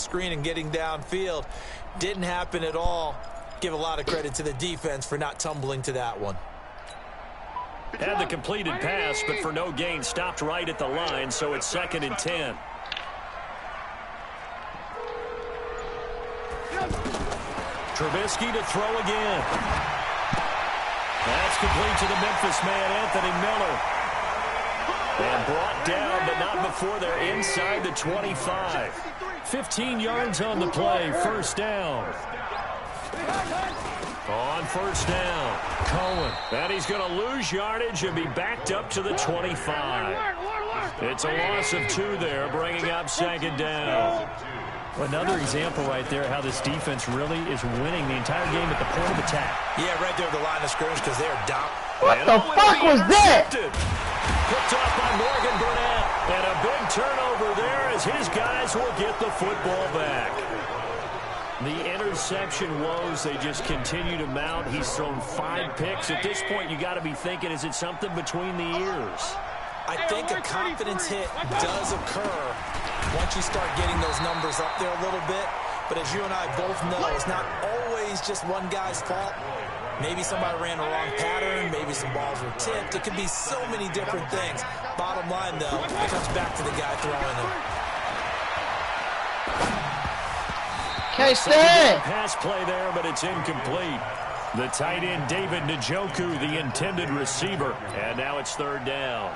screen and getting downfield. Didn't happen at all. Give a lot of credit to the defense for not tumbling to that one. Had the completed pass, but for no gain, stopped right at the line, so it's 2nd and 10. Trubisky to throw again. That's complete to the Memphis man, Anthony Miller. And brought down, but not before they're inside the 25. 15 yards on the play, 1st down. On 1st down, Cohen. And he's going to lose yardage and be backed up to the 25. It's a loss of 2 there, bringing up 2nd down. Another example right there how this defense really is winning the entire game at the point of attack. Yeah, right there at the line of scrimmage because they're down. What the fuck was that? Picked off by Morgan Burnett. And a big turnover there as his guys will get the football back. The interception woes, they just continue to mount. He's thrown 5 picks. At this point, you got to be thinking, is it something between the ears? I think a confidence hit does occur once you start getting those numbers up there a little bit. But as you and I both know, it's not always just one guy's fault. Maybe somebody ran a wrong pattern. Maybe some balls were tipped. It could be so many different things. Bottom line, though, it comes back to the guy throwing them. Can't stand. Pass play there, but it's incomplete. The tight end, David Njoku, the intended receiver. And now it's 3rd down.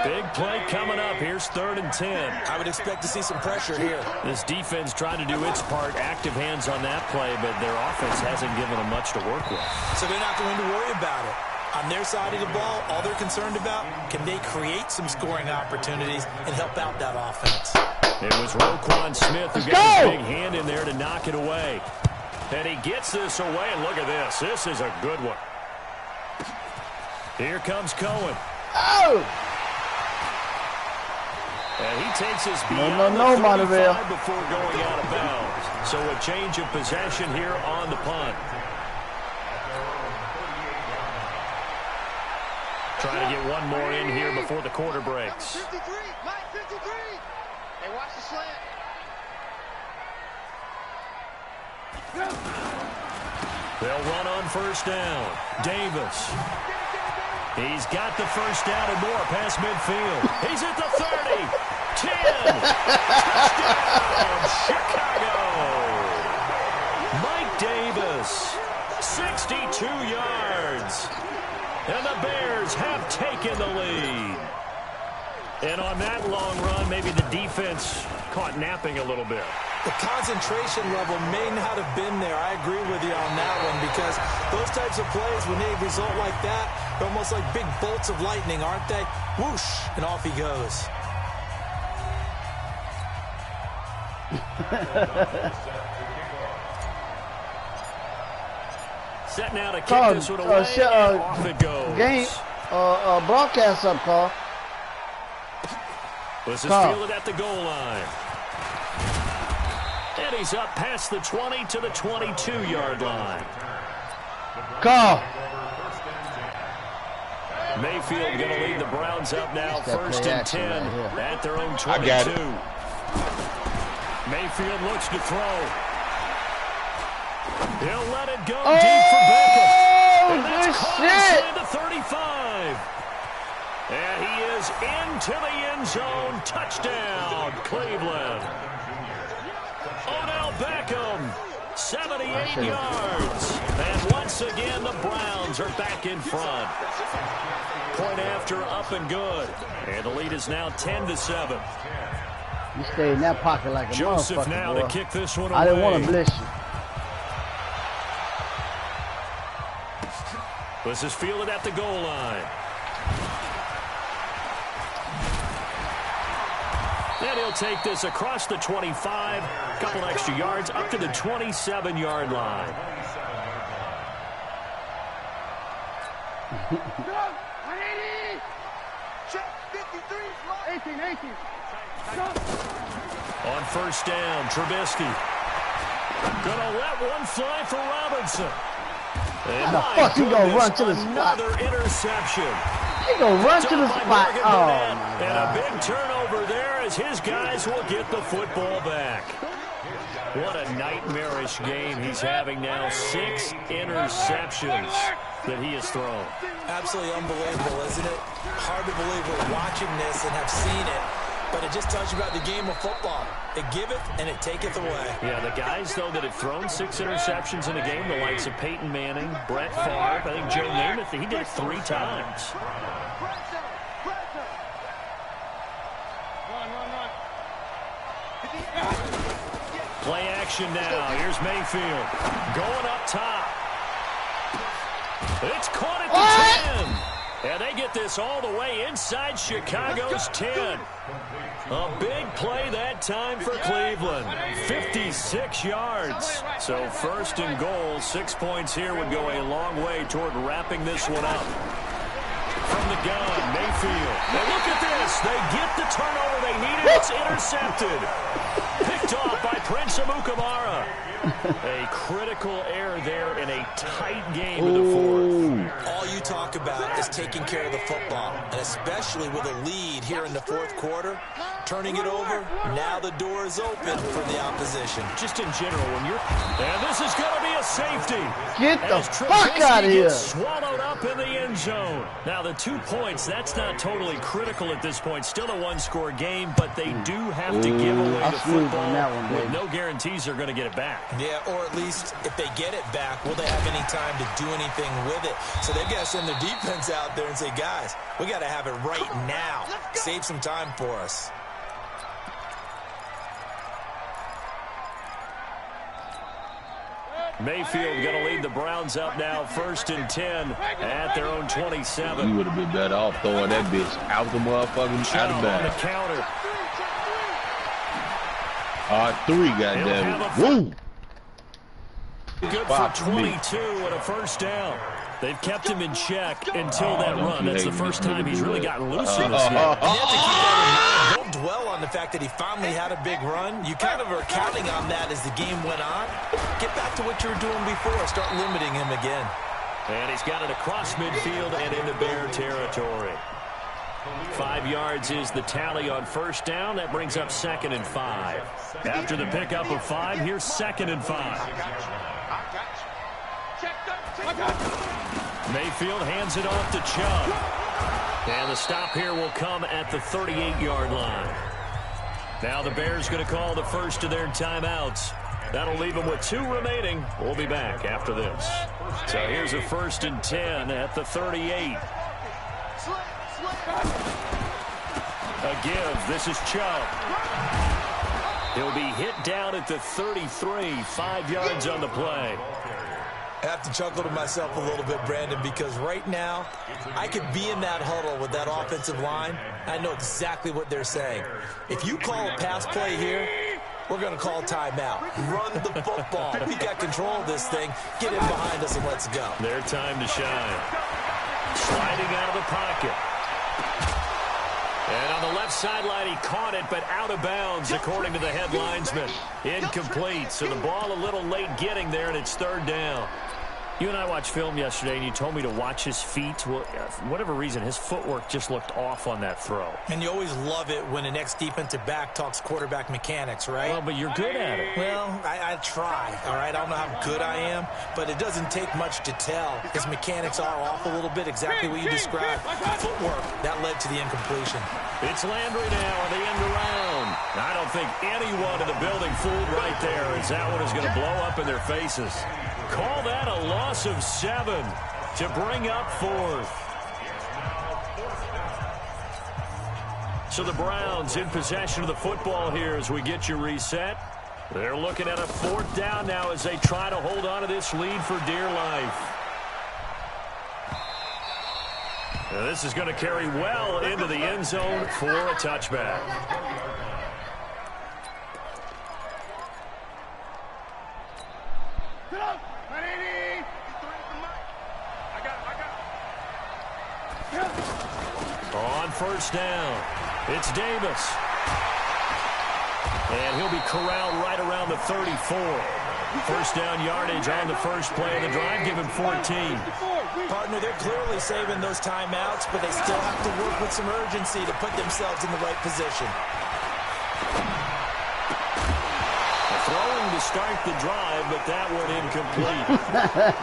Big play coming up. Here's 3rd and 10. I would expect to see some pressure here. This defense trying to do its part. Active hands on that play, but their offense hasn't given them much to work with. So they're not going to worry about it. On their side of the ball, all they're concerned about, can they create some scoring opportunities and help out that offense? It was Roquan Smith who got his big hand in there to knock it away. And he gets this away, and look at this. This is a good one. Here comes Cohen. Oh! And he takes us beyond no, the 35 Montevideo. before going out of bounds. So a change of possession here on the punt. Trying to get one more in here before the quarter breaks. 53, Mike 53. Hey, watch the slant. They'll run on 1st down. Davis. He's got the 1st down and more past midfield. He's at the 30. 10. Touchdown, Chicago. Mike Davis. 62 yards. And the Bears have taken the lead. And on that long run, maybe the defense caught napping a little bit. The concentration level may not have been there. I agree with you on that one because those types of plays, when they result like that, they're almost like big bolts of lightning, aren't they? Whoosh, and off he goes. Set now to kick this one away, and off it goes. Game, broadcast up, Carl. This is fielded at the goal line. And he's up past the 20 to the 22-yard line. Carl. Mayfield going to lead the Browns up now, 1st and 10 at their own 22. Mayfield looks to throw. He'll let it go deep for Beckham. And that's caught inside the 35. And he is into the end zone. Touchdown, Cleveland. Odell Beckham, 78 yards. And once again, the Browns are back in front. Point after, up and good. And the lead is now 10-7. You stay in that pocket like a Joseph motherfucker, now boy. to kick this one away. I didn't want to bless you. This is fielded at the goal line. And he'll take this across the 25, a couple extra yards, up to the 27-yard line. On 1st down, Trubisky. Gonna let one fly for Robinson. And How the fuck he gonna run to the spot? Another interception. He gonna run to the spot. Oh, my and God. a big turnover there as his guys will get the football back. What a nightmarish game he's having now. 6 interceptions that he has thrown. Absolutely unbelievable, isn't it? Hard to believe we're watching this and have seen it, but it just tells you about the game of football. It giveth and it taketh away. Yeah, the guys, though, that have thrown 6 interceptions in a game, the likes of Peyton Manning, Brett Favre, I think Joe Namath, he did it 3 times. Play action now. Here's Mayfield going up top. It's caught at the 10. And they get this all the way inside Chicago's 10. A big play that time for Cleveland. 56 yards. So first and goal, 6 points here would go a long way toward wrapping this one up. From the gun, Mayfield. Now look at this. They get the turnover they needed. It's intercepted. Picked off by Prince Amukamara. A critical error there in a tight game in the fourth. All you talk about is taking care of the football, and especially with a lead here in the fourth quarter, turning it over, now the door is open for the opposition. Just in general, when you're... And this is going to be a safety. Get the fuck out of here. Swallowed up in the end zone. Now, the 2 points, that's not totally critical at this point. Still a one-score game, but they do have to give away the football with no guarantees they're going to get it back. Yeah, or at least if they get it back, will they have any time to do anything with it? So they've got to send their defense out there and say, guys, we got to have it right now. Save some time for us. Mayfield going to lead the Browns up now, 1st and 10 at their own 27. You would have been better off throwing that bitch out the motherfucking out of on the bounds. counter. 3, goddammit. Woo! Good for 22 and a first down. They've kept him in check until that run. That's the first time he's really gotten loose in this game. And you have to keep that in mind. Don't dwell on the fact that he finally had a big run. You kind of are counting on that as the game went on. Get back to what you were doing before. Start limiting him again. And he's got it across midfield and into Bear territory. 5 yards is the tally on first down. That brings up 2nd and 5. After the pickup of 5, here's 2nd and 5. Mayfield hands it off to Chubb. And the stop here will come at the 38-yard line. Now the Bears going to call the first of their timeouts. That'll leave them with 2 remaining. We'll be back after this. So here's a 1st and 10 at the 38. A give. This is Chubb. He'll be hit down at the 33. 5 yards on the play. I have to chuckle to myself a little bit, Brandon, because right now I could be in that huddle with that offensive line. I know exactly what they're saying. If you call a pass play here, we're going to call timeout. Run the football. We got control of this thing. Get in behind us and let's go. Their time to shine. Sliding out of the pocket. And on the left sideline, he caught it, but out of bounds, according to the head linesman. Incomplete, so the ball a little late getting there, and it's 3rd down. You and I watched film yesterday, and you told me to watch his feet. Well, for whatever reason, his footwork just looked off on that throw. And you always love it when an ex-defensive back talks quarterback mechanics, right? Well, but you're good at it. Well, I try, all right? I don't know how good I am, but it doesn't take much to tell. His mechanics are off a little bit, exactly what you described. Footwork, that led to the incompletion. It's Landry now on the end around. I don't think anyone in the building fooled right there, as that one is going to blow up in their faces. Call that a loss of 7 to bring up 4th. So the Browns in possession of the football here as we get you reset. They're looking at a 4th down now as they try to hold on to this lead for dear life. Now this is going to carry well into the end zone for a touchback. On first down, it's Davis. And he'll be corralled right around the 34. First down yardage on the first play of the drive. Give him 14. Partner, they're clearly saving those timeouts, but they still have to work with some urgency to put themselves in the right position. throwing to start the drive, but that one incomplete.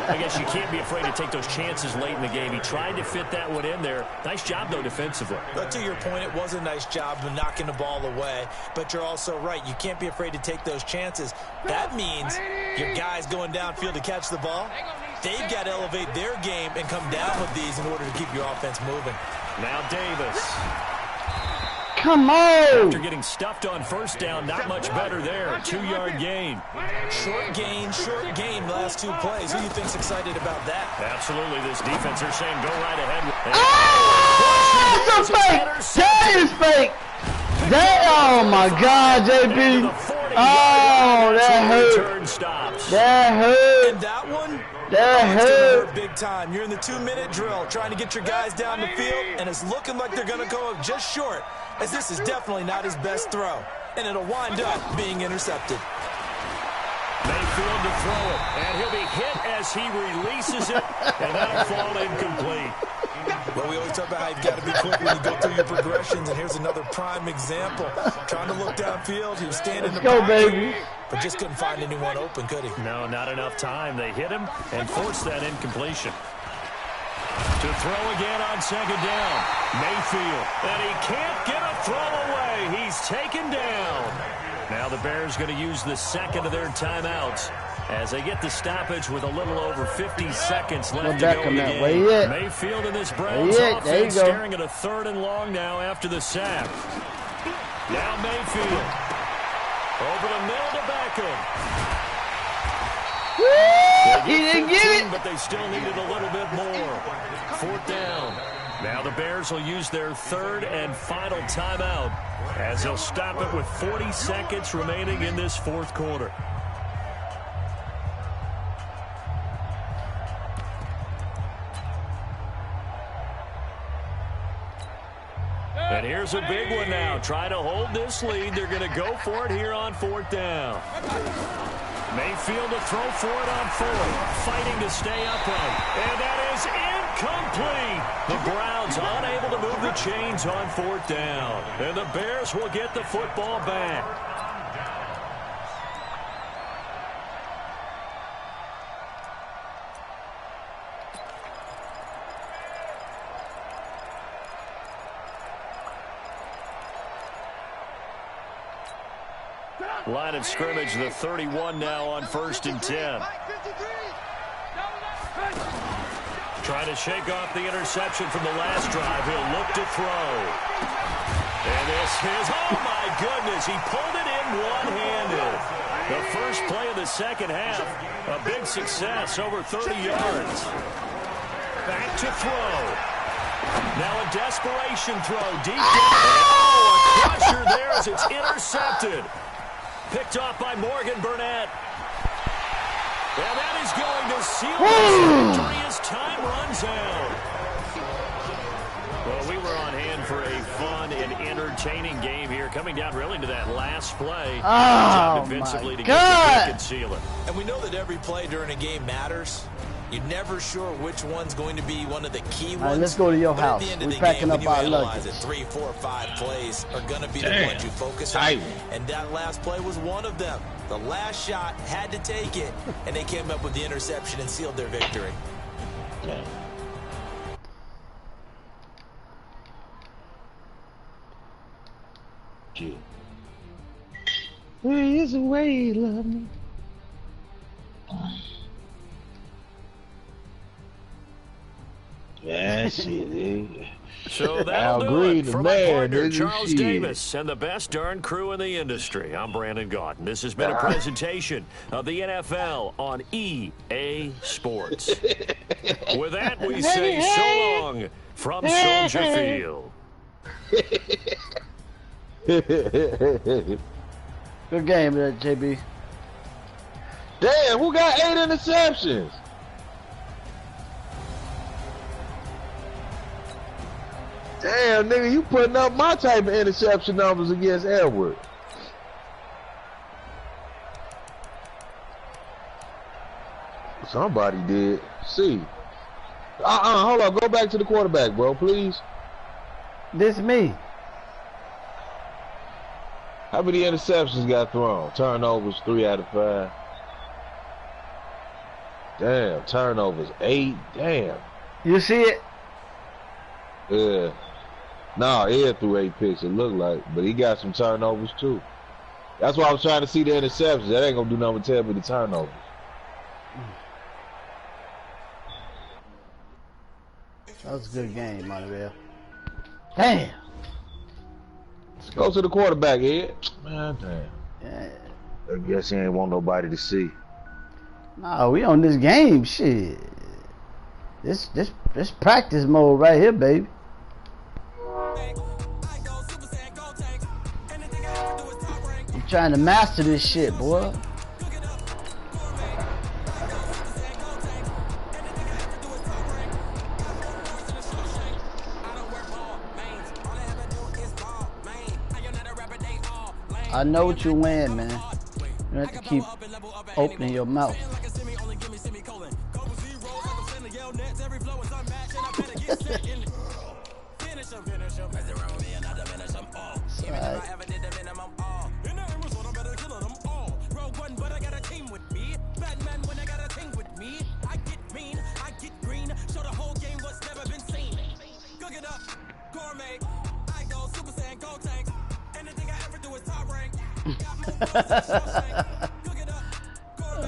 I guess you can't be afraid to take those chances late in the game. He tried to fit that one in there. Nice job, though, defensively. But to your point, it was a nice job of knocking the ball away. But you're also right. You can't be afraid to take those chances. That means your guys going downfield to catch the ball, they've got to elevate their game and come down with these in order to keep your offense moving. Now Davis. Come on! After getting stuffed on first down, not much better there. 2-yard gain. Short gain, last 2 plays. Who do you think's excited about that? Absolutely. This defense, they're saying go right ahead. Oh, it's a fake! That is fake! That, oh my God, JB! Oh, that hurt. That hurt. And that one? That hurt big time. You're in the 2-minute drill trying to get your guys down the field, and it's looking like they're going to go up just short, as this is definitely not his best throw, and it'll wind up being intercepted. Mayfield to throw it, and he'll be hit as he releases it, and that'll fall incomplete. Well, we always talk about how you've got to be quick when you go through your progressions, and here's another prime example. Trying to look downfield, he was standing in the pocket, baby. But just couldn't find anyone open, could he? No, not enough time. They hit him and forced that incompletion. To throw again on second down. Mayfield, and he can't get a throw away. He's taken down. Now the Bears going to use the second of their timeouts as they get the stoppage with a little over 50 seconds left to go in the game. Mayfield in this Browns offense staring at a 3rd and long now after the sack. Now Mayfield over the middle to Beckham. He didn't get it, but they still needed a little bit more. 4th down. Now the Bears will use their 3rd and final timeout as they'll stop it with 40 seconds remaining in this 4th quarter. And here's a big one now. Try to hold this lead. They're going to go for it here on 4th down. Mayfield to throw for it on 4th. Fighting to stay upright. And that is incomplete. The Browns unable to move the chains on 4th down. And the Bears will get the football back. Line of scrimmage, the 31 now on 1st and 10. Trying to shake off the interception from the last drive. He'll look to throw. And this is, oh my goodness, he pulled it in one-handed. The first play of the second half, a big success, over 30 yards. Back to throw. Now a desperation throw deep down. Oh, a crusher there as it's intercepted. Picked off by Morgan Burnett. And that is going to seal the victory as time runs out. Well, we were on hand for a fun and entertaining game here, coming down really to that last play. Oh, defensively to God. get the seal it. And we know that every play during a game matters. You're never sure which one's going to be one of the key ones. All right, let's go to your house. We're packing up our luggage. 3, 4, 5 plays are going to be the ones you focus on. And that last play was one of them. The last shot had to take it, and they came up with the interception and sealed their victory. There is a way you love me. That's it, dude. So that'll do it for my partner, Charles Davis, and the best darn crew in the industry. I'm Brandon Gaudin. This has been a presentation of the NFL on EA Sports. With that, we say so long from Soldier Field. Good game, JB. Damn, who got 8 interceptions? Damn, nigga, you putting up my type of interception numbers against Edward. Somebody did. See. Hold on. Go back to the quarterback, bro, please. This me. How many interceptions got thrown? Turnovers 3 out of 5. Damn, turnovers 8. Damn. You see it? Yeah. Nah, Ed threw 8 picks, it looked like. But he got some turnovers too. That's why I was trying to see the interceptions. That ain't gonna do nothing but tell me the turnovers. That was a good game, Montreal. Damn. Let's go to the quarterback, Ed. Man, damn. Yeah. I guess he ain't want nobody to see. Nah, we on this game, shit. This practice mode right here, baby. I'm trying to master this shit, boy. I know what you're wearing, man. You have to keep opening your mouth.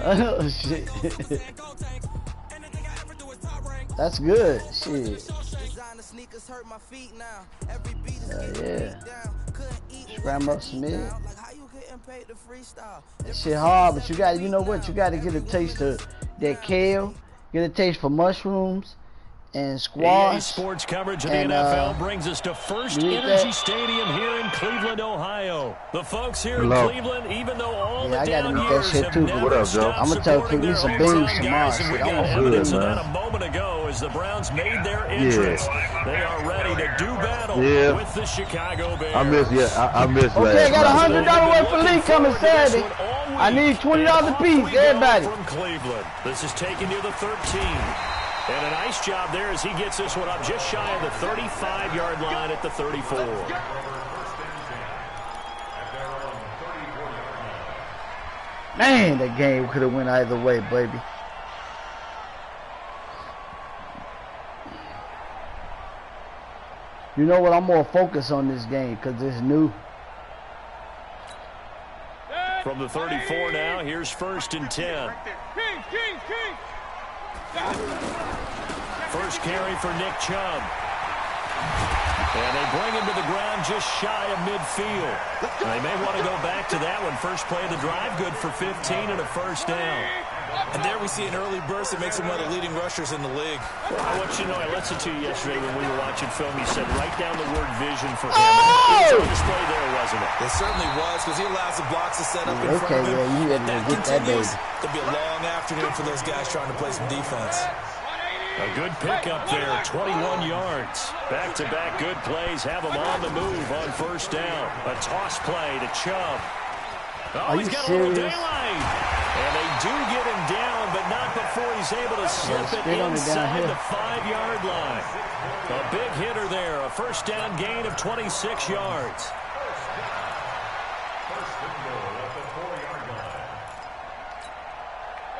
Oh shit. That's good. Shit. Yeah. Scramble Smith. That shit hard, but you got, you know what? You got to get a taste of that kale. Get a taste for mushrooms and squash. EA Sports coverage of the NFL brings us to First Energy Stadium here in Cleveland, Ohio. The folks here in Cleveland, even though all the down years have never stopped supporting their hometown guys, and we got evidence of that a moment ago as the Browns made their entrance. They are ready to do battle with the Chicago Bears. I miss okay, I got $100 worth for Lee coming Saturday. I need $20 a piece, everybody. From Cleveland, this is taken near the 13. And a nice job there as he gets this one up just shy of the 35-yard line at the 34. Man, that game could have went either way, baby. You know what? I'm more focused on this game because it's new. From the 34 now, here's 1st and 10. First carry for Nick Chubb. And they bring him to the ground just shy of midfield. And they may want to go back to that one. First play of the drive, good for 15 and a first down. And there we see an early burst that makes him one of the leading rushers in the league. Well, I want you to know, I listened to you yesterday when we were watching film. You said write down the word vision for him. It was on display there, wasn't it? It certainly was, because he allows the blocks to set up in front of him. Yeah, you had to get that baby. It'll be a long afternoon for those guys trying to play some defense. A good pickup there, 21 yards. Back-to-back good plays have him on the move on first down. A toss play to Chubb. Oh, he's got a little daylight. And they do get him down, but not before he's able to slip it inside the 5-yard line. A big hitter there, a first down gain of 26 yards.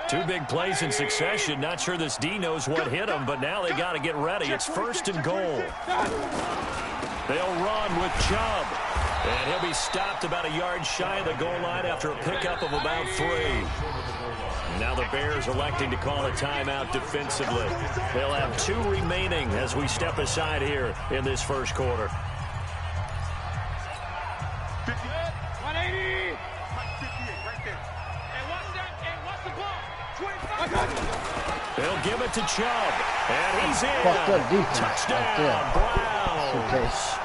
Two big plays in succession. Not sure this D knows what hit him, but now they got to get ready. It's 1st and goal. They'll run with Chubb. And he'll be stopped about a yard shy of the goal line after a pickup of about 3. Now the Bears electing to call a timeout defensively. They'll have 2 remaining as we step aside here in this first quarter. 180. They'll give it to Chubb. And he's in. Touchdown, Browns.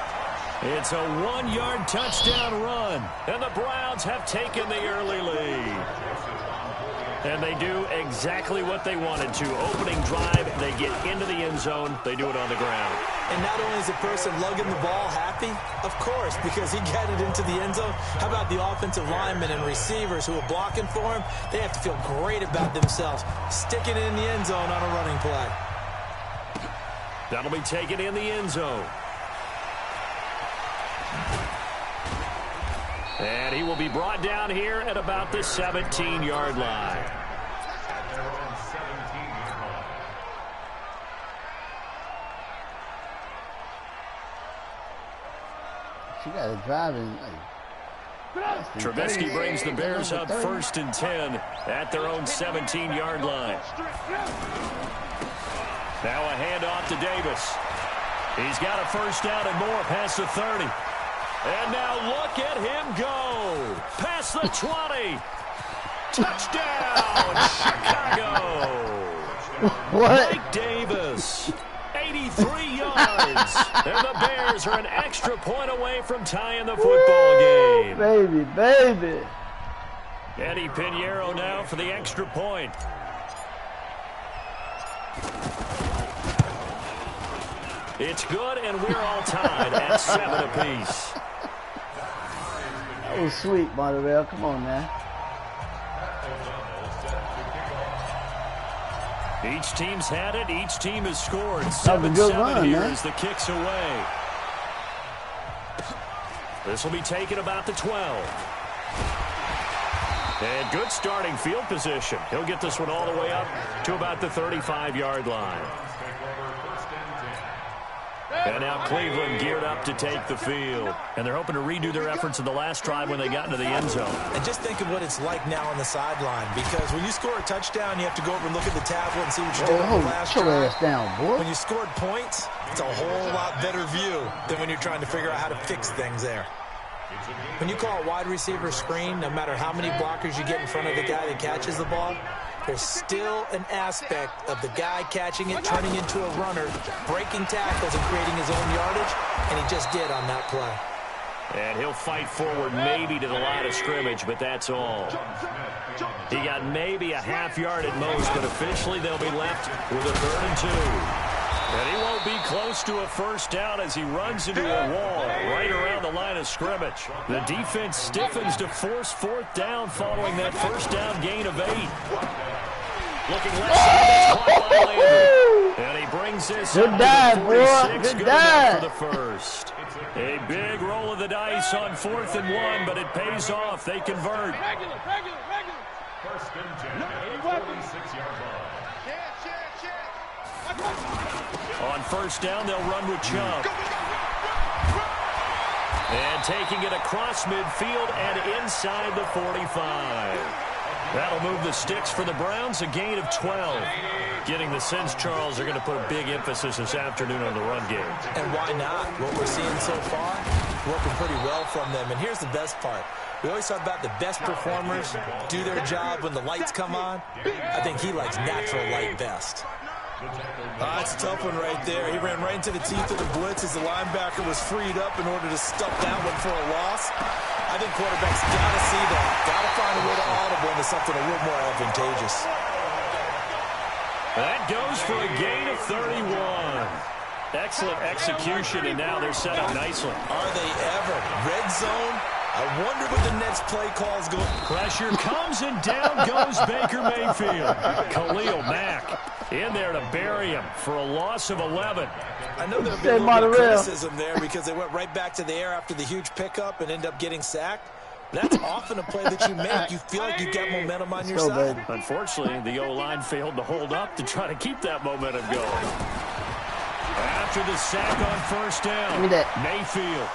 It's a 1-yard touchdown run. And the Browns have taken the early lead. And they do exactly what they wanted to. Opening drive, they get into the end zone. They do it on the ground. And not only is the person lugging the ball happy, of course, because he got it into the end zone. How about the offensive linemen and receivers who are blocking for him? They have to feel great about themselves, sticking it in the end zone on a running play. That'll be taken in the end zone. And he will be brought down here at about the 17-yard line. She got to drive in. Trubisky brings the Bears up 1st and 10 at their own 17-yard line. Now a handoff to Davis. He's got a first down and more past the 30. And now look at him go. Past the 20. Touchdown, Chicago. What? Mike Davis. 83 yards. And the Bears are an extra point away from tying the football game. Baby, baby. Eddie Pinheiro now for the extra point. It's good, and we're all tied at 7 apiece. That was sweet, Monterey. Come on, man. Each team's had it. Each team has scored. That was a good 7-7 run, here man. as the kick's away. This will be taken about the 12. And good starting field position. He'll get this one all the way up to about the 35-yard line. And now Cleveland geared up to take the field. And they're hoping to redo their efforts in the last drive when they got into the end zone. And just think of what it's like now on the sideline, because when you score a touchdown, you have to go over and look at the tablet and see what you did on the last Chill drive. ass down, boy. When you scored points, it's a whole lot better view than when you're trying to figure out how to fix things there. When you call a wide receiver screen, no matter how many blockers you get in front of the guy that catches the ball, there's still an aspect of the guy catching it, turning into a runner, breaking tackles and creating his own yardage, and he just did on that play. And he'll fight forward maybe to the line of scrimmage, but that's all. He got maybe a half yard at most, but officially they'll be left with a 3rd and 2. And he won't be close to a first down as he runs into a wall right around the line of scrimmage. The defense stiffens to force 4th down following that first down gain of 8. Looking left side, that's caught by Landry. And he brings this Good up dive, to the boy. 46. Good Good enough dive. for the first. A big roll of the dice on 4th and 1, but it pays off. They convert. Regular. First and 10 at the 46-yard line. On first down, they'll run with Chubb. And taking it across midfield and inside the 45. That'll move the sticks for the Browns, a gain of 12. Getting the sense, Charles, are going to put a big emphasis this afternoon on the run game. And why not? What we're seeing so far, working pretty well from them. And here's the best part. We always talk about the best performers do their job when the lights come on. I think he likes natural light best. That's a tough one right there. He ran right into the teeth of the blitz as the linebacker was freed up in order to stuff that one for a loss. I think quarterbacks got to see that. Got to find a way to audible into something a little more advantageous. That goes for a gain of 31. Excellent execution, and now they're set up nicely. Are they ever? Red zone? I wonder what the next play call's going. Pressure comes, and down goes Baker Mayfield. Khalil Mack in there to bury him for a loss of 11. I know there'll be a little bit of criticism there because they went right back to the air after the huge pickup and end up getting sacked. That's often a play that you make. You feel like you've got momentum on your side. Unfortunately, the O-line failed to hold up to try to keep that momentum going. After the sack on first down, Mayfield.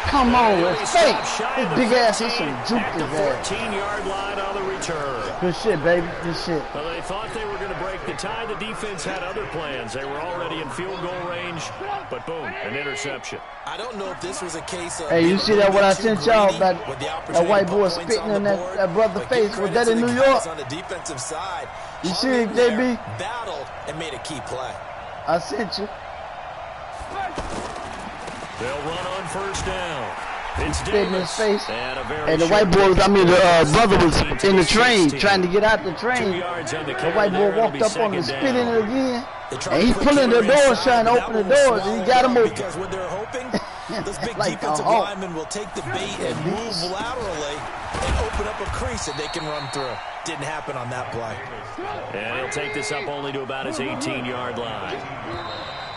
Come on, it's fake. His big ass is some juke at the 14-yard line on the return. Good shit, baby. Good shit. Well, they thought they were going to break the tie. The defense had other plans. They were already in field goal range, but boom, an interception. I don't know if this was a case of... Hey, you see that what I sent y'all? That white boy spitting in that brother's face. Was that in New York? On the defensive side, you see it, JB? Battled and made a key play. I sent you. They'll run on first down. It's spit in his face. And the white boy, the brother was in the train, trying to get out the train. The white boy walked up on him, spit in it again. And he pulling the doors, trying to open the doors, and he got him open. Because what they're hoping, those big like defensive linemen will take the bait and move laterally and open up a crease that they can run through. Didn't happen on that play. And he'll take this up only to about his 18-yard line.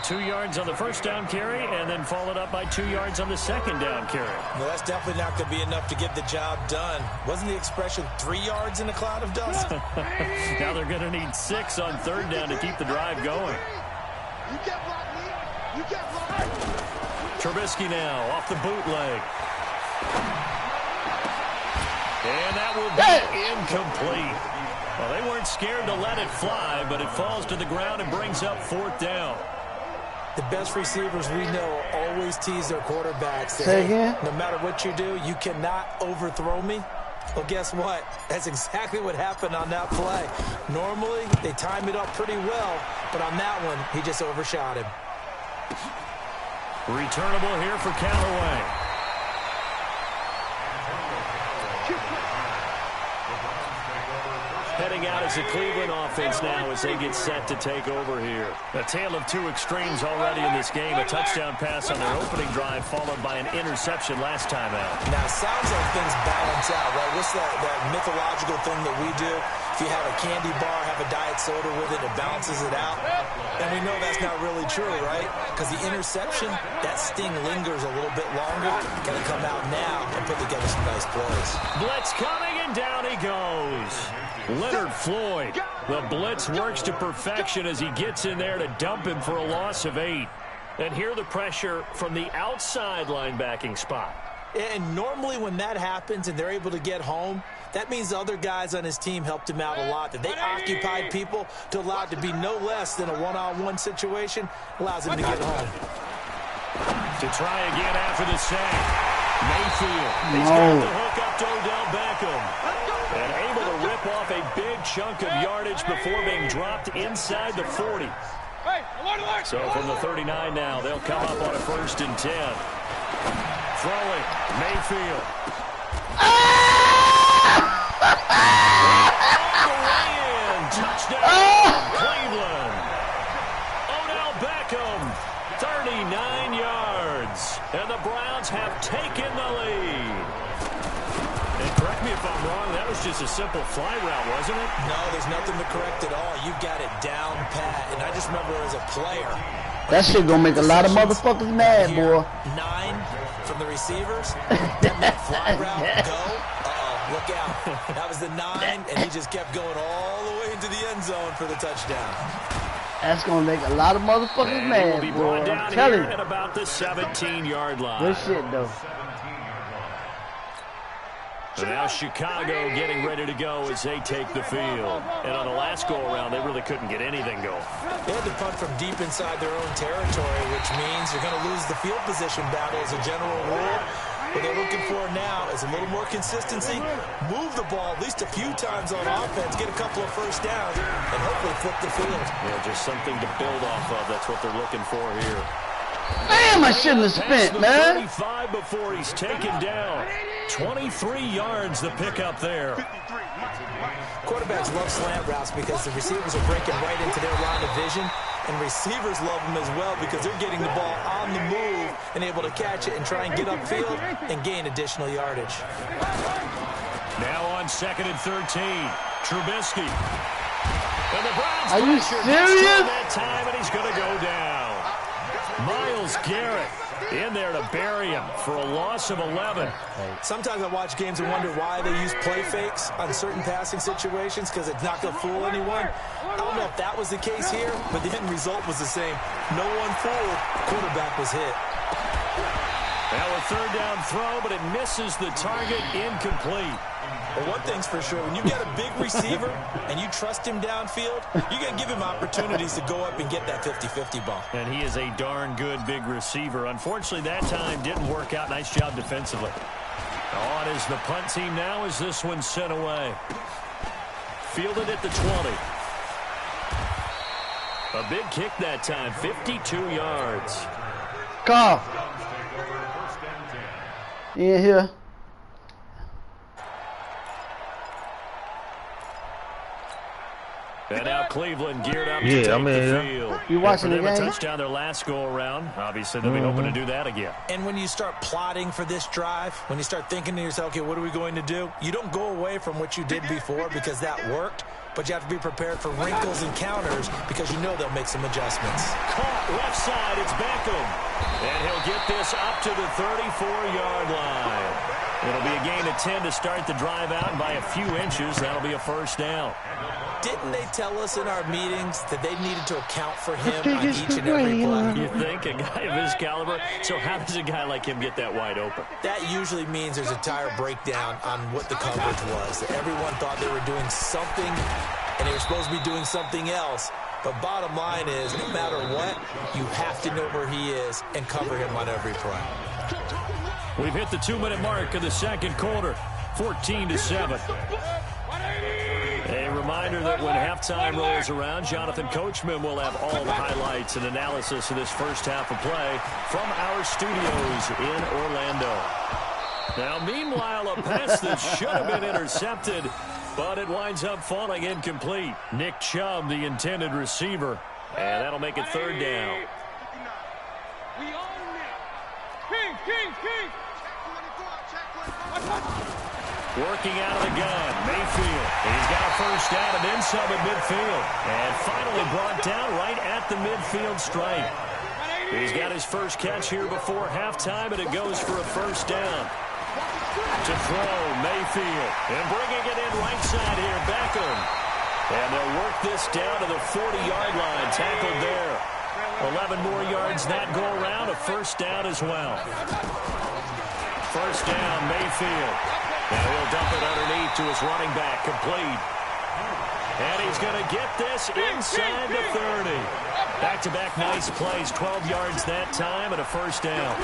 2 yards on the first down carry and then followed up by 2 yards on the second down carry. Well, that's definitely not going to be enough to get the job done. Wasn't the expression 3 yards in a cloud of dust? Now they're going to need 6 on third down to keep the drive going. Trubisky now off the bootleg. And that will be incomplete. Well, they weren't scared to let it fly, but it falls to the ground and brings up fourth down. The best receivers we know always tease their quarterbacks. Say again? No matter what you do, you cannot overthrow me. Well, guess what? That's exactly what happened on that play. Normally, they time it up pretty well, but on that one, he just overshot him. Returnable here for Callaway. Heading out as the Cleveland offense now as they get set to take over here. A tale of two extremes already in this game. A touchdown pass on their opening drive followed by an interception last time out. Now, it sounds like things balance out, right? What's that mythological thing that we do? If you have a candy bar, have a diet soda with it, it balances it out. And we know that's not really true, right? Because the interception, that sting lingers a little bit longer. Got to come out now and put together some nice plays. Blitz coming, and down he goes. Leonard Floyd. The blitz works to perfection as he gets in there to dump him for a loss of 8. And here the pressure from the outside linebacking spot. And normally when that happens and they're able to get home, that means the other guys on his team helped him out a lot. That they occupied people to allow it to be no less than a one-on-one situation, allows him to get home. To try again after the sack. Mayfield. He's got the hook up to Odell Beckham. And able to rip off a big chunk of yardage before being dropped inside the 40. So from the 39 now, they'll come up on a 1st and 10. Throwing, Mayfield. On the way in. Touchdown, Cleveland. Odell Beckham, 39 yards. And the Browns have taken the lead. And correct me if I'm wrong, that was just a simple fly route, wasn't it? No, there's nothing to correct at all. You've got it down pat. And I just remember as a player, that shit gonna make a lot of motherfuckers mad, boy. 9 from the receivers. Then that fly route go. Uh-oh, look out. That was the 9, and he just kept going all the way into the end zone for the touchdown. That's gonna make a lot of motherfuckers mad, will be boy. brought down here at about the 17-yard line. Good shit, though. So now Chicago getting ready to go as they take the field. And on the last go-around, they really couldn't get anything going. They had to punt from deep inside their own territory, which means you're going to lose the field position battle as a general rule. What they're looking for now is a little more consistency, move the ball at least a few times on offense, get a couple of first downs, and hopefully flip the field. Yeah, just something to build off of. That's what they're looking for here. Damn, I shouldn't have spent, man. 35 before he's taken down. 23 yards the pickup there. Quarterbacks love slant routes because the receivers are breaking right into their line of vision, and receivers love them as well because they're getting the ball on the move and able to catch it and try and get upfield and gain additional yardage. Now on 2nd and 13, Trubisky. And the Browns are you serious? That time, and he's going to go down. Myles Garrett in there to bury him for a loss of 11. Sometimes I watch games and wonder why they use play fakes on certain passing situations because it's not going to fool anyone. I don't know if that was the case here, but the end result was the same. No one fooled. The quarterback was hit. Now a 3rd down throw, but it misses the target, incomplete. Well, one thing's for sure, when you got a big receiver and you trust him downfield, you're going to give him opportunities to go up and get that 50-50 ball. And he is a darn good big receiver. Unfortunately, that time didn't work out. Nice job defensively. On is the punt team now as this one's sent away. Fielded at the 20. A big kick that time, 52 yards. Carl. You in here? And now Cleveland geared up to I'm take in the here. field. You watching the game? A touchdown their last go around. Obviously, they'll be hoping to do that again. And when you start plotting for this drive, when you start thinking to yourself, okay, what are we going to do? You don't go away from what you did before because that worked, but you have to be prepared for wrinkles and counters because you know they'll make some adjustments. Caught left side, it's Beckham. And he'll get this up to the 34-yard line. It'll be a gain of 10 to start the drive out, and by a few inches, that'll be a first down. Didn't they tell us in our meetings that they needed to account for him on each and every play? You think a guy of his caliber? So how does a guy like him get that wide open? That usually means there's a tire breakdown on what the coverage was. Everyone thought they were doing something, and they were supposed to be doing something else. But bottom line is, no matter what, you have to know where he is and cover him on every play. We've hit the 2-minute mark of the second quarter, 14-7. A reminder that when halftime rolls around, Jonathan Coachman will have all the highlights and analysis of this first half of play from our studios in Orlando. Now, meanwhile, a pass that should have been intercepted, but it winds up falling incomplete. Nick Chubb, the intended receiver, and that'll make it third down. Working out of the gun, Mayfield. He's got a first down and then some at midfield. And finally brought down right at the midfield stripe. He's got his first catch here before halftime, and it goes for a first down. To throw, Mayfield. And bringing it in right side here, Beckham. And they'll work this down to the 40-yard line. Tackled there. 11 more yards that go around. A first down as well. First down, Mayfield. Now he'll dump it underneath to his running back, complete. And he's going to get this inside the 30. Back-to-back nice plays, 12 yards that time, and a first down.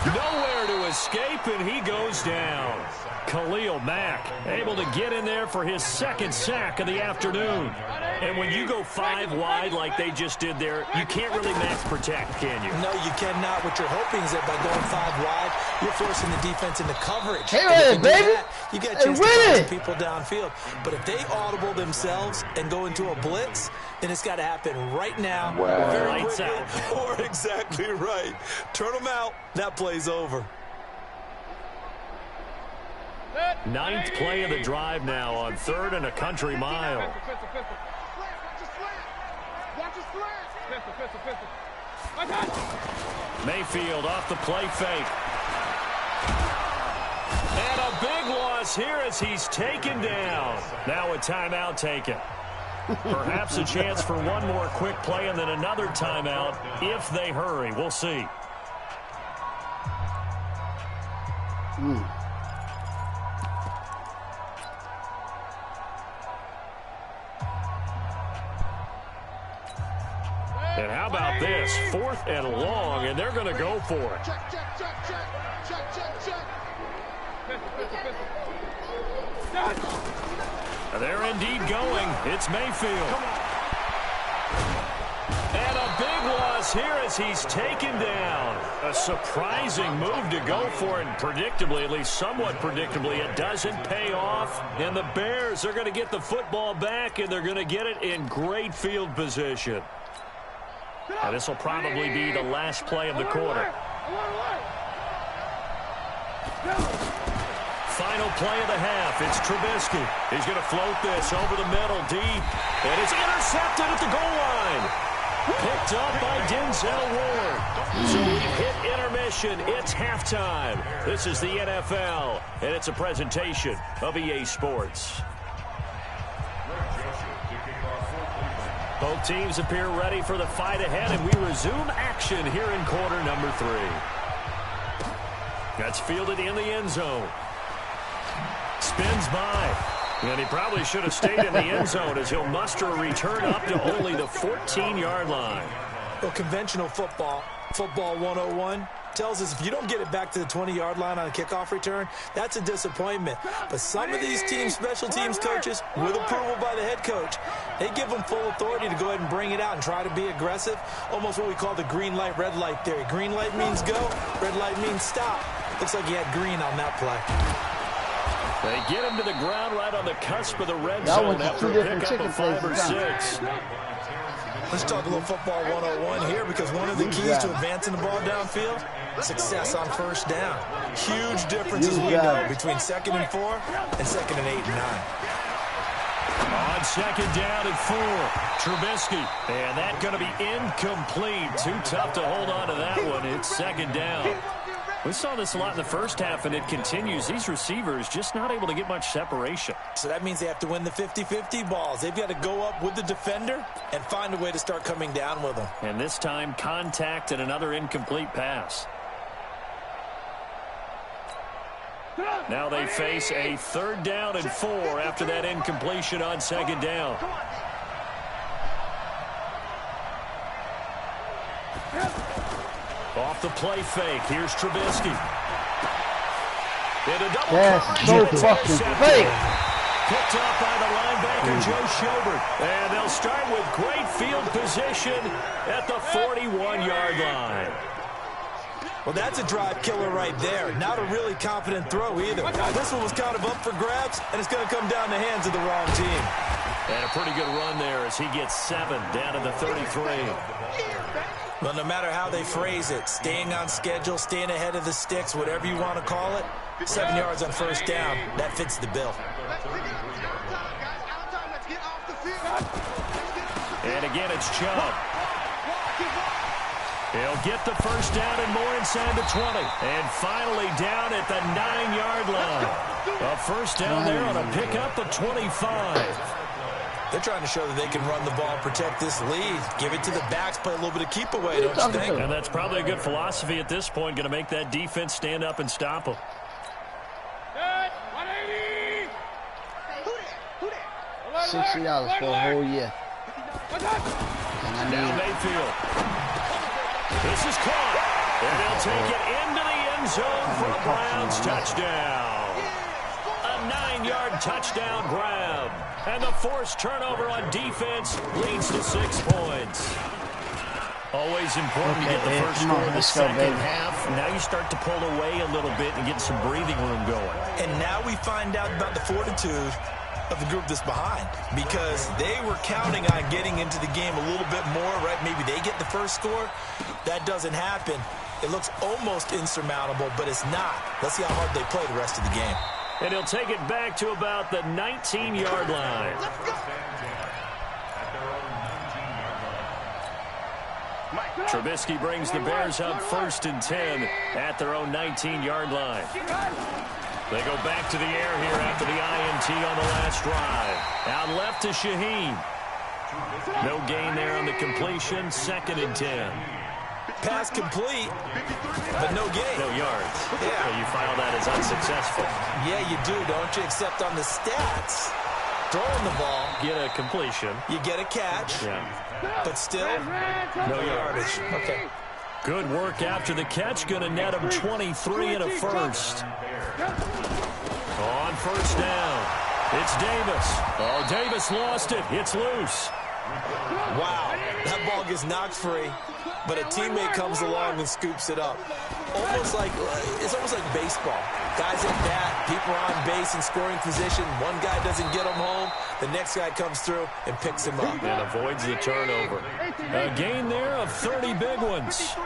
Nowhere to escape, and he goes down. Khalil Mack able to get in there for his second sack of the afternoon. And when you go 5 wide like they just did there, you can't really max protect, can you? No, you cannot. What you're hoping is that by going 5 wide, you're forcing the defense into coverage. Hey, baby! That, you get a chance to find people downfield. But if they audible themselves and go into a blitz, then it's got to happen right now. Wow. Very quickly, or exactly right. Turn them out. That play's over. 9th play of the drive now on 3rd and a country mile. Mayfield off the play fake. And a big loss here as he's taken down. Now a timeout taken. Perhaps a chance for one more quick play and then another timeout if they hurry. We'll see. And how about this? 4th and long, and they're going to go for it. They're indeed going. It's Mayfield. And a big loss here as he's taken down. A surprising move to go for it. Predictably, at least somewhat predictably, it doesn't pay off. And the Bears are going to get the football back, and they're going to get it in great field position. And this will probably be the last play of the quarter. Final play of the half. It's Trubisky. He's going to float this over the middle, deep. And it's intercepted at the goal line. Picked up by Denzel Ward. So we've hit intermission. It's halftime. This is the NFL, and it's a presentation of EA Sports. Both teams appear ready for the fight ahead, and we resume action here in quarter number 3. That's fielded in the end zone. Spins by. And he probably should have stayed in the end zone as he'll muster a return up to only the 14-yard line. Well, conventional football 101, tells us if you don't get it back to the 20-yard line on a kickoff return, that's a disappointment. But some of these teams, special teams coaches, with approval by the head coach, they give them full authority to go ahead and bring it out and try to be aggressive, almost what we call the green light, red light theory. Green light means go, red light means stop. Looks like he had green on that play. They get him to the ground right on the cusp of the red zone after a pickup of 5 or 6. Let's talk a little football 101 here, because one of the keys to advancing the ball downfield, success on first down. Huge differences we know between 2nd and 4 and 2nd and 8 and 9. On 2nd down and 4, Trubisky. And that's going to be incomplete. Too tough to hold on to that one. It's 2nd down. We saw this a lot in the first half, and it continues. These receivers just not able to get much separation. So that means they have to win the 50-50 balls. They've got to go up with the defender and find a way to start coming down with them. And this time, contact and another incomplete pass. Now they face a 3rd down and 4 after that incompletion on 2nd down. Off the play fake. Here's Trubisky. In a double so fucking fake. Picked up by the linebacker, Joe Schobert. And they'll start with great field position at the 41-yard line. Well, that's a drive killer right there. Not a really confident throw either. This one was kind of up for grabs, and it's going to come down the hands of the wrong team. And a pretty good run there as he gets 7 down to the 33. Well, no matter how they phrase it, staying on schedule, staying ahead of the sticks, whatever you want to call it, 7 yards on first down, that fits the bill. And again, it's Chubb. He'll get the first down and more inside the 20. And finally down at the 9-yard line. A first down there on a pickup of 25. They're trying to show that they can run the ball, protect this lead, give it to the backs, play a little bit of keep away, don't you think? And that's probably a good philosophy at this point, going to make that defense stand up and stop them. $60 for a whole year. Now Mayfield. This is caught. And they'll take it into the end zone for a Browns touchdown. A 9-yard touchdown grab. And the forced turnover on defense leads to 6 points. Always important to get the first score in the second half. Now you start to pull away a little bit and get some breathing room going. And now we find out about the fortitude of the group that's behind, because they were counting on getting into the game a little bit more, right? Maybe they get the first score. That doesn't happen. It looks almost insurmountable, but it's not. Let's see how hard they play the rest of the game. And he'll take it back to about the 19-yard line. Trubisky brings the Bears up 1st and 10 at their own 19-yard line. They go back to the air here after the INT on the last drive. Out left to Shaheen. No gain there on the completion. 2nd and 10. Pass complete, but no gain. No yards. Yeah. So you file that as unsuccessful. Yeah, you do, don't you? Except on the stats. Throwing the ball. Get a completion. You get a catch. Yeah. But still, no yardage. Okay. Good work after the catch. Going to net him 23 and a first. On first down, it's Davis. Oh, Davis lost it. It's loose. Wow, that ball gets knocked free, but a teammate comes along and scoops it up. It's almost like baseball. Guys at bat, people are on base in scoring position. One guy doesn't get him home. The next guy comes through and picks him up. And avoids the turnover. A gain there of 30 big ones.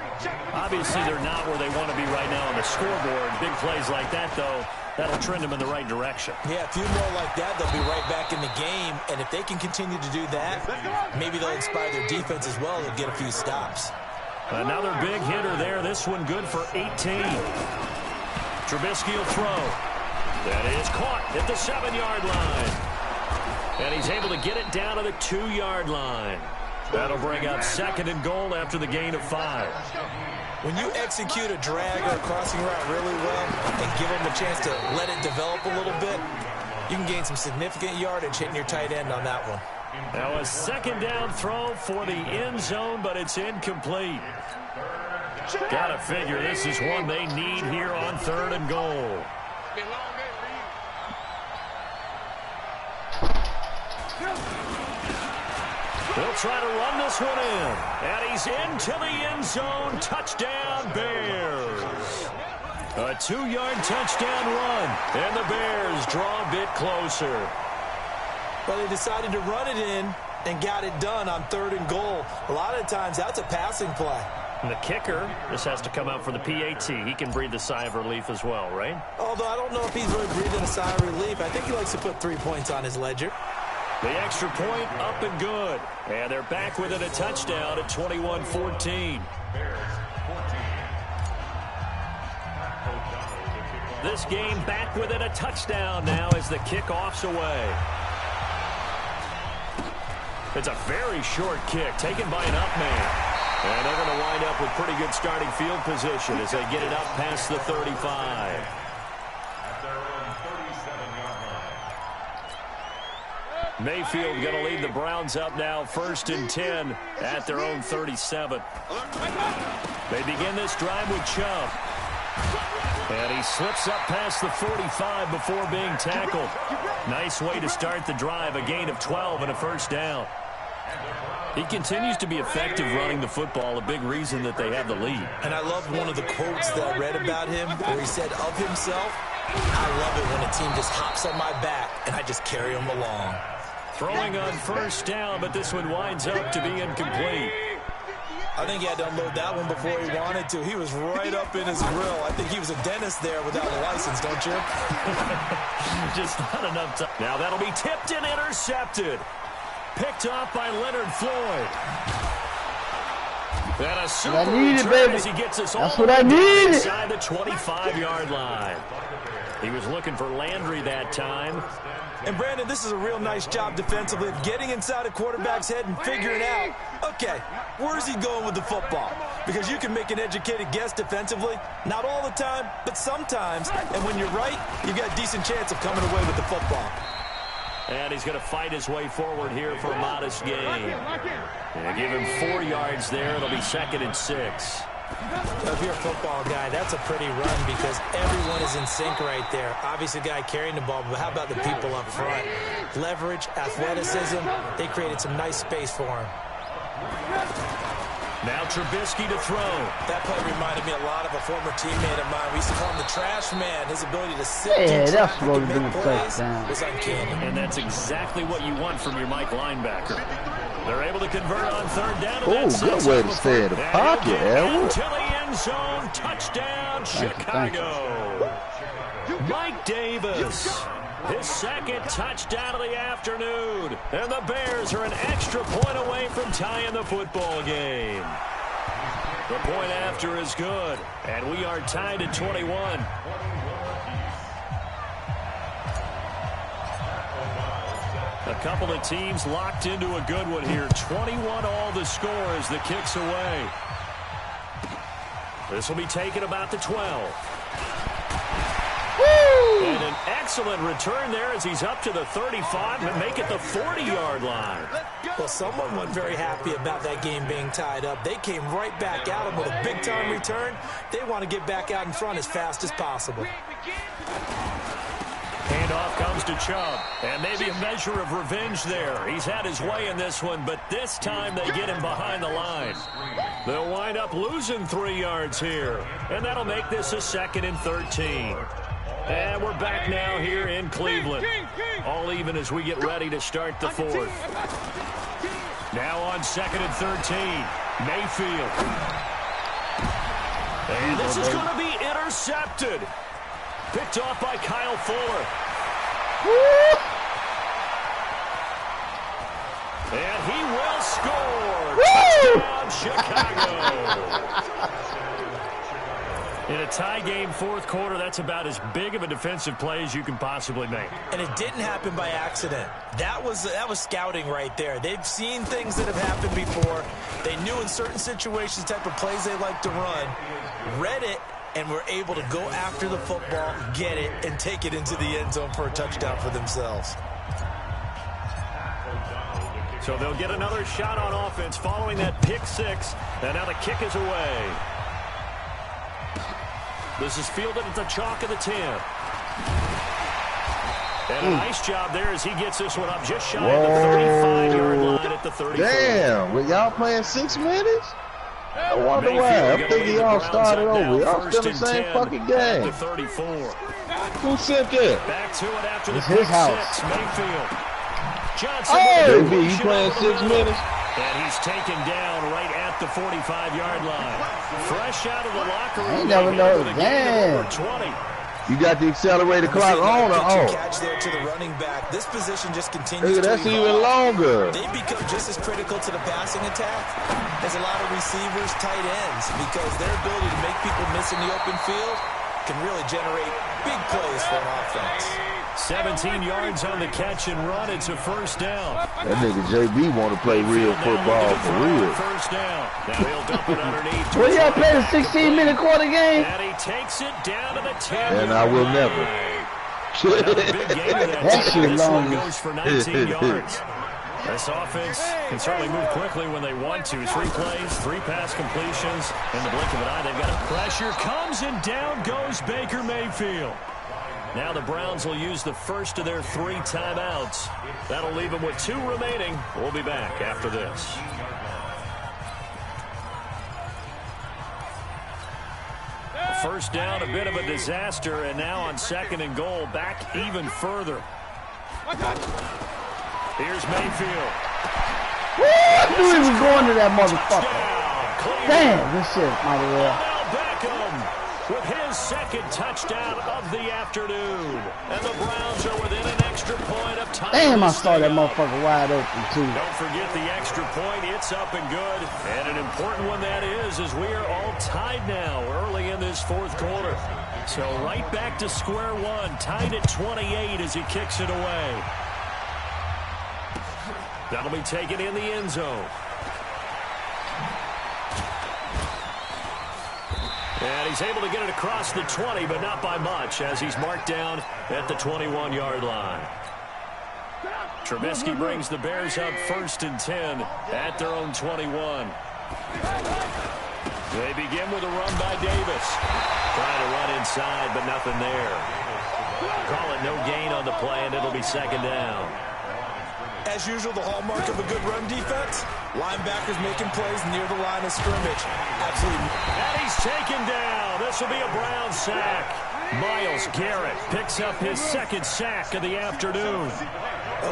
Obviously, they're not where they want to be right now on the scoreboard. Big plays like that, though, that'll trend them in the right direction. Yeah, a few more like that, they'll be right back in the game. And if they can continue to do that, maybe they'll inspire their defense as well and get a few stops. Another big hitter there. This one good for 18. Trubisky will throw. That is caught at the 7-yard line. And he's able to get it down to the 2-yard line. That'll bring up 2nd and goal after the gain of 5. When you execute a drag or a crossing route really well and give them a chance to let it develop a little bit, you can gain some significant yardage hitting your tight end on that one. Now a 2nd down throw for the end zone, but it's incomplete. Gotta figure this is one they need here on 3rd and goal. They'll try to run this one in. And he's into the end zone. Touchdown, Bears. A 2-yard touchdown run. And the Bears draw a bit closer. Well, they decided to run it in, and got it done on 3rd and goal. A lot of times, that's a passing play. And the kicker, this has to come out for the PAT. He can breathe a sigh of relief as well, right? Although I don't know if he's really breathing a sigh of relief. I think he likes to put 3 points on his ledger. The extra point up and good. And they're back within a touchdown at 21-14. This game back within a touchdown now as the kickoff's away. It's a very short kick taken by an up man. And they're going to wind up with pretty good starting field position as they get it up past the 35. Mayfield going to lead the Browns up now 1st and 10 at their own 37. They begin this drive with Chubb. And he slips up past the 45 before being tackled. Nice way to start the drive, a gain of 12 and a first down. He continues to be effective running the football, a big reason that they have the lead. And I love one of the quotes that I read about him where he said of himself, I love it when a team just hops on my back and I just carry them along. Throwing on first down, but this one winds up to be incomplete. I think he had to unload that one before he wanted to. He was right up in his grill. I think he was a dentist there without a license, don't you? Just not enough time. Now that'll be tipped and intercepted. Picked off by Leonard Floyd. And a super return as he gets us all the way inside the 25-yard line. He was looking for Landry that time. And, Brandon, this is a real nice job defensively of getting inside a quarterback's head and figuring out, okay, where's he going with the football? Because you can make an educated guess defensively. Not all the time, but sometimes. And when you're right, you've got a decent chance of coming away with the football. And he's going to fight his way forward here for a modest gain. And give him 4 yards there. It'll be 2nd and 6. If you're a football guy, that's a pretty run because everyone is in sync right there. Obviously, the guy carrying the ball, but how about the people up front? Leverage, athleticism, they created some nice space for him. Now Trubisky to throw. That play reminded me a lot of a former teammate of mine. We used to call him the trash man. His ability to sit and that's what we've been touchdown. Was uncanny. And that's exactly what you want from your Mike linebacker. They're able to convert on 3rd down. Oh, good way to stay in the pocket, Edward. Into the end zone. Touchdown, Chicago. Mike Davis. His 2nd touchdown of the afternoon. And the Bears are an extra point away from tying the football game. The point after is good. And we are tied at 21. A couple of teams locked into a good one here. 21 all the score as the kick's away. This will be taken about the 12. And an excellent return there as he's up to the 35 and make it the 40-yard line. Well, someone wasn't very happy about that game being tied up. They came right back at him with a big-time return. They want to get back out in front as fast as possible. Handoff comes to Chubb, and maybe a measure of revenge there. He's had his way in this one, but this time they get him behind the line. They'll wind up losing 3 yards here, and that'll make this a 2nd and 13. And we're back now here in Cleveland. All even as we get ready to start the 4th. Now on 2nd and 13, Mayfield. And this is going to be intercepted. Picked off by Kyle Fuller. And he will score. Touchdown, Chicago. In a tie game, 4th quarter, that's about as big of a defensive play as you can possibly make. And it didn't happen by accident. That was scouting right there. They've seen things that have happened before. They knew in certain situations the type of plays they like to run, read it, and were able to go after the football, get it, and take it into the end zone for a touchdown for themselves. So they'll get another shot on offense following that pick 6, and now the kick is away. This is fielded at the chalk of the 10. And a nice job there as he gets this one up just shy of the 35-yard line at the 34. Damn, were y'all playing 6 minutes? I wonder why. I'm thinking y'all started over. Y'all still the same fucking game. The 34. Who sent that? Back to it after the pick 6, Mayfield. Johnson. JB, you playing 6 minutes? And he's taken down right at the 45-yard line. Fresh out of the locker room. I never know. Damn. 20. You got the accelerated clock on or off? Catch there to the running back. This position just continues Nigga, that's to even longer. They become just as critical to the passing attack as a lot of receivers, tight ends, because their ability to make people miss in the open field can really generate big plays for an offense. 17 yards on the catch and run. It's a first down. That nigga JB want to play real football for real. First down. Now he'll dump it underneath. What y'all playing a 16-minute quarter game? And he takes it down to the 10. And I will never. That shit long. Goes for 19 yards. This offense can certainly move quickly when they want to. 3 plays, 3 pass completions. In the blink of an eye, they've got a pressure. Comes and down goes Baker Mayfield. Now the Browns will use the first of their 3 timeouts. That'll leave them with 2 remaining. We'll be back after this. First down, a bit of a disaster, and now on 2nd and goal, back even further. Here's Mayfield. Woo! I knew he was going to that motherfucker. Damn, this shit might as well. With his 2nd touchdown of the afternoon. And the Browns are within an extra point of time. Damn, I saw that motherfucker wide open, too. Don't forget the extra point. It's up and good. And an important one that is, as we are all tied now early in this 4th quarter. So right back to square one, tied at 28 as he kicks it away. That'll be taken in the end zone. And he's able to get it across the 20, but not by much, as he's marked down at the 21-yard line. Trubisky brings the Bears up 1st and 10 at their own 21. They begin with a run by Davis. Trying to run inside, but nothing there. Call it no gain on the play, and it'll be 2nd down. As usual, the hallmark of a good run defense, linebackers making plays near the line of scrimmage. Absolutely. And he's taken down. This will be a Brown sack. Myles Garrett picks up his 2nd sack of the afternoon.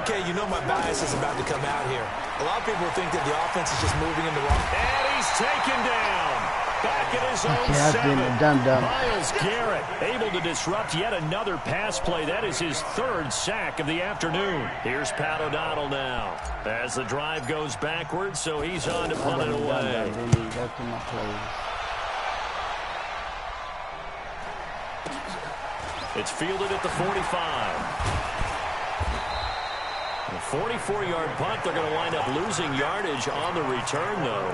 Okay, you know my bias is about to come out here. A lot of people think that the offense is just moving in the wrong. And he's taken down. Back at his own Yeah, 7. Myles Garrett able to disrupt yet another pass play. That is his 3rd sack of the afternoon. Here's Pat O'Donnell now. As the drive goes backwards, so he's on to punt it away. It's fielded at the 45. A 44-yard punt. They're going to wind up losing yardage on the return, though.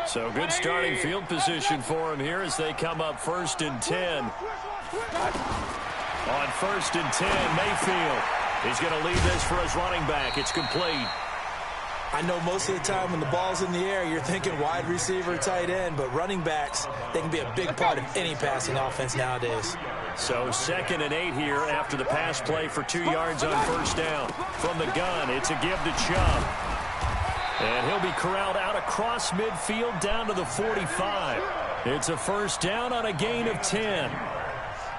So good starting field position for him here as they come up 1st and 10. On 1st and 10, Mayfield. He's going to lead this for his running back. It's complete. I know most of the time when the ball's in the air, you're thinking wide receiver, tight end, but running backs, they can be a big part of any passing offense nowadays. So 2nd and 8 here after the pass play for 2 yards on 1st down. From the gun, it's a give to Chubb. And he'll be corralled out across midfield down to the 45. It's a 1st down on a gain of 10.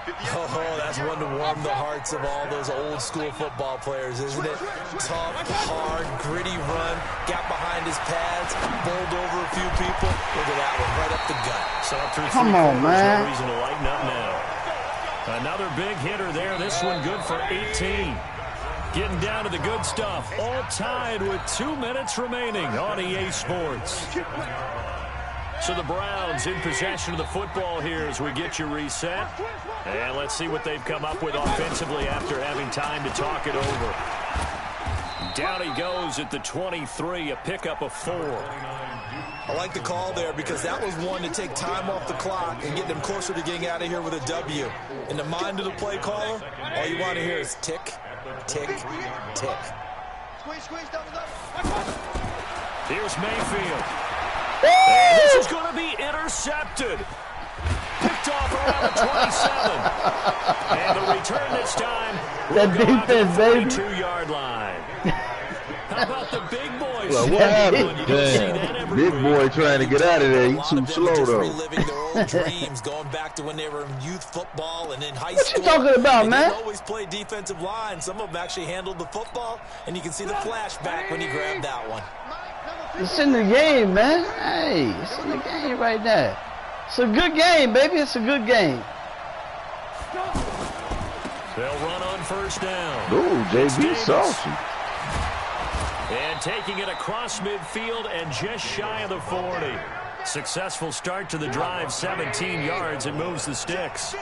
Oh, that's one to warm the hearts of all those old school football players, isn't it? Tough, hard, gritty run, got behind his pads, bowled over a few people. Look at that one, right up the gut. So up through Come on, man. No reason to lighten up now. Another big hitter there. This one good for 18. Getting down to the good stuff. All tied with 2 minutes remaining on EA Sports. So the Browns in possession of the football here as we get you reset. And let's see what they've come up with offensively after having time to talk it over. Down he goes at the 23, a pickup of 4. I like the call there because that was one to take time off the clock and get them closer to getting out of here with a W. In the mind of the play caller, all you want to hear is tick, tick, tick. Here's Mayfield. And this is going to be intercepted. Picked off around the 27. And the return this time will go out to the 32-yard line. How about the big boy Well, what happened? Damn. Big boy trying to get out of there. He's too slow, though. Reliving their old dreams, going back to when they were in youth football and in high school. What you talking about, man? They always play defensive line. Some of them actually handled the football, and you can see the flashback when he grabbed that one. It's in the game, man. Hey, it's in the game right there. It's a good game, baby. It's a good game. They'll run on first down. Ooh, JB saucy. And taking it across midfield and just shy of the 40. Successful start to the drive, 17 yards, and moves the sticks.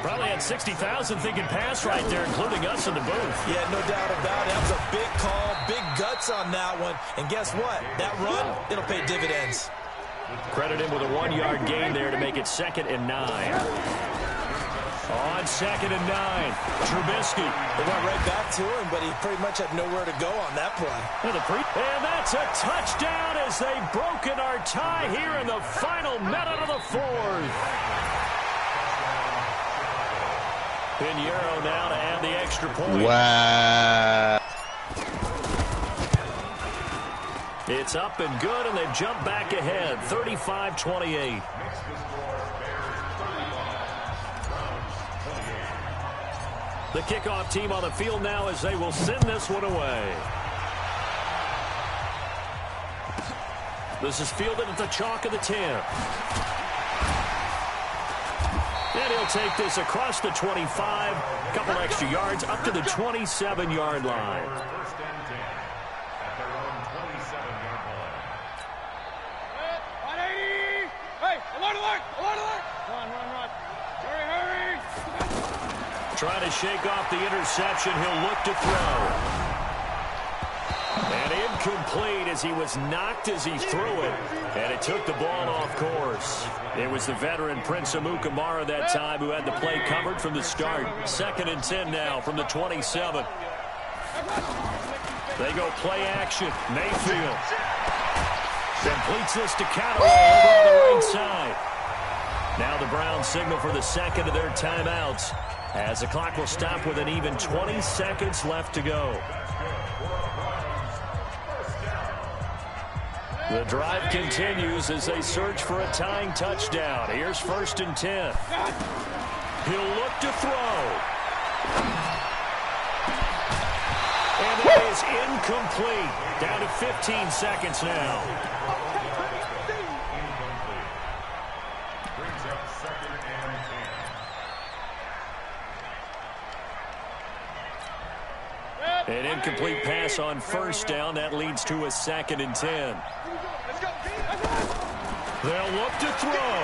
Probably had 60,000 thinking pass right there, including us in the booth. Yeah, no doubt about it. That was a big call, big guts on that one. And guess what? That run, it'll pay dividends. Credit him with a 1-yard gain there to make it 2nd and 9. On 2nd and 9, Trubisky. They went right back to him, but he pretty much had nowhere to go on that play. And that's a touchdown as they've broken our tie here in the final minute of the 4th. Pinheiro now to add the extra point. Wow. It's up and good, and they've jumped back ahead, 35-28. The kickoff team on the field now as they will send this one away. This is fielded at the chalk of the 10. And he'll take this across the 25. A couple extra yards up to the 27-yard line. First and 10 at their own 27-yard line. 180! Hey, alert, alert, alert, alert! Run, run, run. Hurry, hurry! Trying to shake off the interception. He'll look to throw. And incomplete as he was knocked as he threw it. And it took the ball off course. It was the veteran Prince Amukamara that time who had the play covered from the start. 2nd and 10 now from the 27. They go play action. Mayfield completes this to Callaway over on the right side. Now the Browns signal for the 2nd of their timeouts, as the clock will stop with an even 20 seconds left to go. The drive continues as they search for a tying touchdown. Here's 1st and 10. He'll look to throw. And it is incomplete. Down to 15 seconds now. Brings up 2nd and 10. An incomplete pass on first down. That leads to a 2nd and 10. They'll look to throw.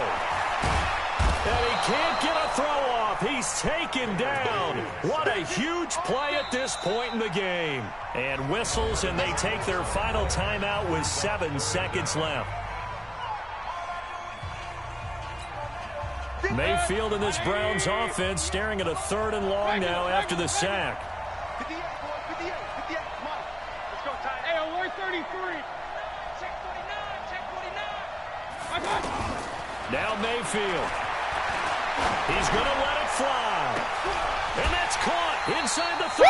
And he can't get a throw off. He's taken down. What a huge play at this point in the game. And whistles, and they take their final timeout with 7 seconds left. Mayfield in this Browns offense staring at a 3rd and long now after the sack. 58, 58, come on. Let's go, Ty. Hey, alert 33. Check 49, check 49. Now Mayfield. He's going to let it fly. And that's caught inside the 30.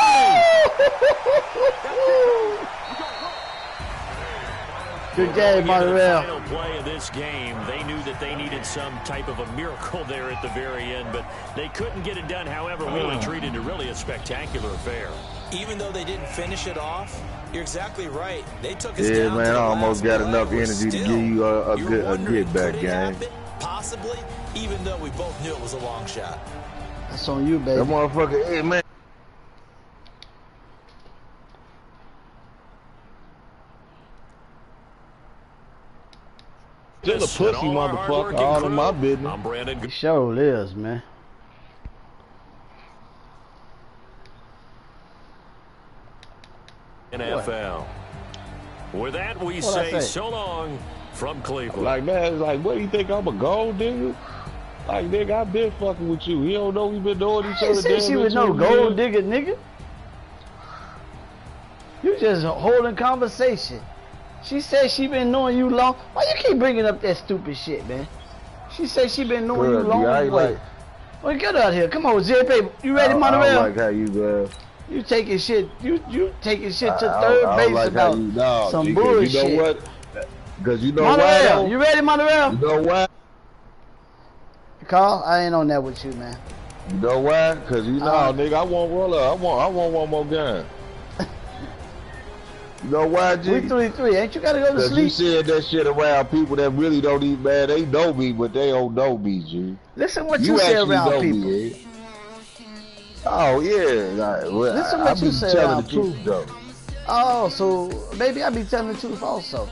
Good game, Montreal. Final play of this game, they knew that they needed some type of a miracle there at the very end, but they couldn't get it done. However, really treated it really a spectacular affair. Even though they didn't finish it off, you're exactly right. They took us down. Yeah, man, I almost got enough play. energy to Still, give you a you're get back could it game. happen? Possibly, even though we both knew it was a long shot. That's on you, baby. That motherfucker, hey, man. Still a pussy motherfucker, all in my business. I'm Brandon. It sure is, man. NFL. With that, we say so long from Cleveland. Like, man, it's like, what do you think, I'm a gold digger? Like, nigga, I been fucking with you. He don't know we been doing each other. Say she was no gold digger, nigga. You just holding conversation. She said she been knowing you long. Why you keep bringing up that stupid shit, man? She said she been knowing you long. Well, get out here. Come on, JP. You ready, Montreal? I like how you, You taking shit. You taking shit to third base like about some bullshit. You know what? Because you know Monterey, why? you ready, Monterey? You know why? Carl, I ain't on that with you, man. You know why? Because you know, nigga, I want roller. I want one more gun. You know why, G? We 3-3. Ain't you gotta go to sleep? You said that shit around people that really don't eat, man. They know me, but they don't know me, G. Listen what you say around people. Me, eh? Oh yeah, like, well, listen what you say telling around the people. truth though. Oh, so maybe I be telling the truth also.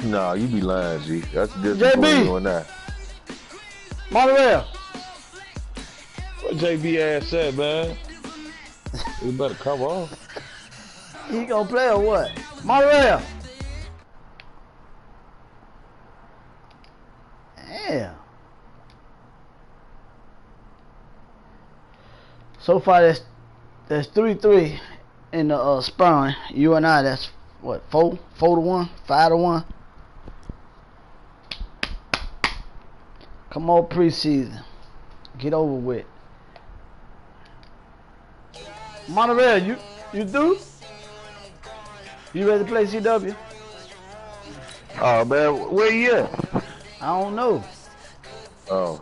Nah, you be lying, G. That's the difference JB. between you and that. Monterey. What JB ass said, man? You better come on. He gonna play or what? Monterey. Damn. So far, that's 3-3 in the sparring. You and I, that's what, 4-1, 5-1. Come on, preseason, get over with. Monterey, you do? You ready to play CW? Oh man, where you at? I don't know. Oh.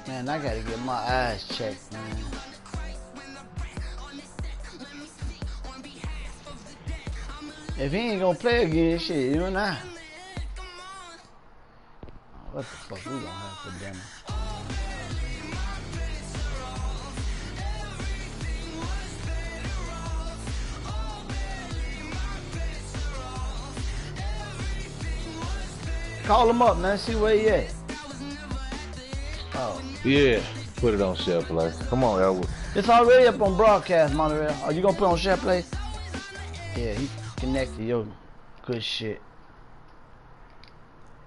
Man, I gotta get my eyes checked, man. If he ain't gonna play again, shit, you and I. What the fuck we gonna have for dinner? Call him up, man. See where he at. Oh. Yeah, put it on share play. Come on, Elwood. It's already up on broadcast, Monterey. Are you gonna put on share play? Yeah, he connected, yo. Good shit.